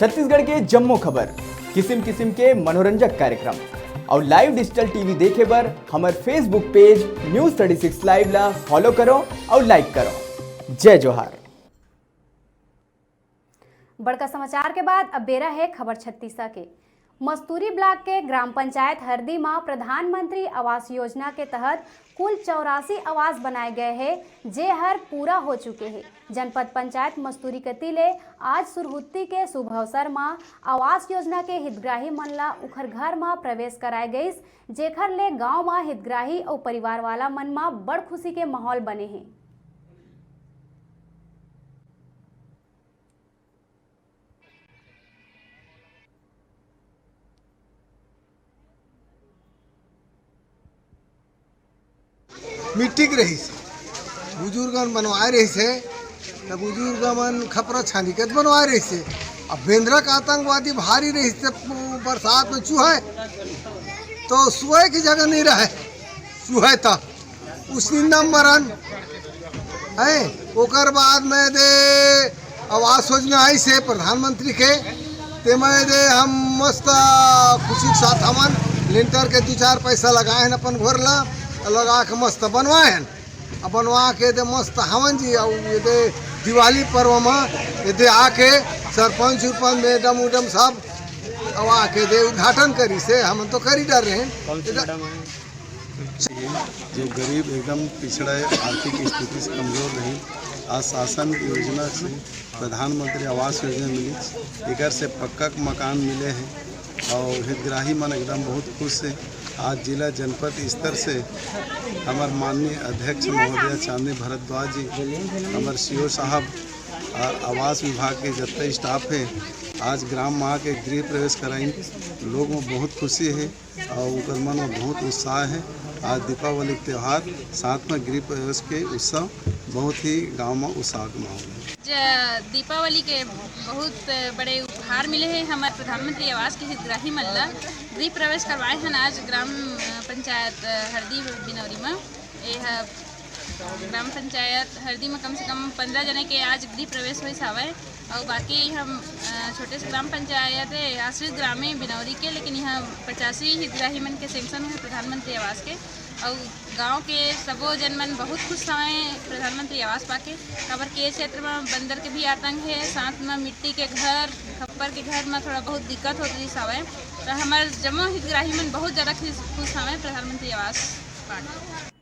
छत्तीसगढ़ के जम्मो खबर, किसिम किसिम के मनोरंजक कार्यक्रम और लाइव डिजिटल टीवी देखे बर हमार फेसबुक पेज न्यूज़ 36 लाइव ला फॉलो करो और लाइक करो। जय जोहार। बड़का समाचार के बाद अब बेरा है खबर छत्तीसगढ़ के। मस्तूरी ब्लॉक के ग्राम पंचायत हरदी में प्रधानमंत्री आवास योजना के तहत कुल 84 आवास बनाए गए हैं, जे हर पूरा हो चुके हैं। जनपद पंचायत मस्तूरी के तिले आज सुरहुत्ती के शुभ अवसर में आवास योजना के हितग्राही मन ला उखर घर में प्रवेश कराए गई, जेखर ले गांव में हितग्राही और परिवार वाला मन में बड़ खुशी के माहौल बने हैं। मिट्टी के रही बुजुर्ग बनवाए रही से बुजुर्ग मन खपरा छानिकत बनवाए रही से। अब बेंद्रा का आतंकवादी भारी रही से, बरसात में चूहे तो सुहे की जगह नहीं रहे, चूहे था उस मरन है। ओकर बाद में दे आवास योजना आई से प्रधानमंत्री के, ते में दे हम मस्त खुशी के साथ हमन लिंटर के 2-4 पैसा लगाए हैं अपन घर ला, लगा के मस्त बनवाए हैं। अब बनवा के दे मस्त हवन जी और ये दे दिवाली पर्व में ये दे आके सरपंच उरपंच मैडम उडम सब अब आके दे उद्घाटन करी से हम तो कर ही डर रहे हैं। जो गरीब एकदम पिछड़ा आर्थिक स्थिति से कमजोर रही, आज शासन योजना से प्रधानमंत्री आवास योजना मिली, एक से पक्का मकान मिले हैं और हितग्राही मन एकदम बहुत खुश है। आज जिला जनपद स्तर से हमारे माननीय अध्यक्ष महोदय चांदनी भारद्वाज जी, हमारे सीओ साहब और आवास विभाग के जितने स्टाफ है आज ग्राम में आके गृह प्रवेश कराई। लोग में बहुत खुशी है और उनकर मन में बहुत उत्साह है। आज दीपावली के त्यौहार साथ में गृह प्रवेश के उत्सव बहुत ही गांव में उत्साह का माहौल है। दीपावली के बहुत बड़े उपहार मिले हैं हमारे प्रधानमंत्री आवास के हितग्राही मन ला। गृह प्रवेश करवाए हैं आज ग्राम पंचायत हरदी बिनौरी में। यह ग्राम पंचायत हरदी में कम से कम 15 जने के आज गृह प्रवेश हो सावे और बाकी हम छोटे से ग्राम पंचायत है आश्रित ग्राम में बिनौरी के, लेकिन यहाँ 85 हितग्राही मन के सेंक्शन है प्रधानमंत्री आवास के। और गांव के सबो जन मन बहुत खुश हैं प्रधानमंत्री आवास पाके। खबर के क्षेत्र में बंदर के भी आतंक है, साथ में मिट्टी के घर खप्पर के घर में थोड़ा बहुत दिक्कत होती है। तो हमारे जम्मो हितग्राही मन बहुत ज़्यादा खुश हैं प्रधानमंत्री आवास पाके।